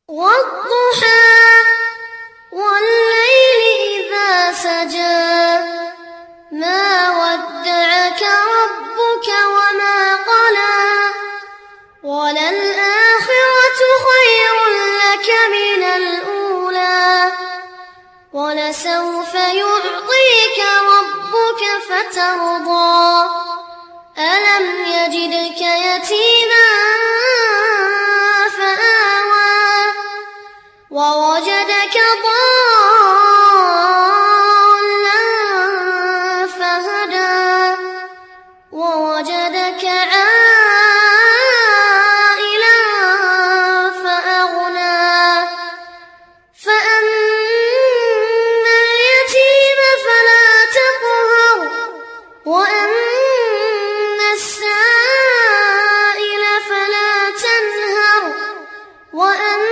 والضحى والليل إذا سجى ما ودعك ربك وما قلى وللآخرة خير لك من الأولى ولسوف يعطيك ربك فترضى ألم يجدك يتيما فآوى ووجدك ضالا فهدى ووجدك عائلا فأغنى فأما اليتيم فلا تقهر وأما السائل فلا تنهر وأما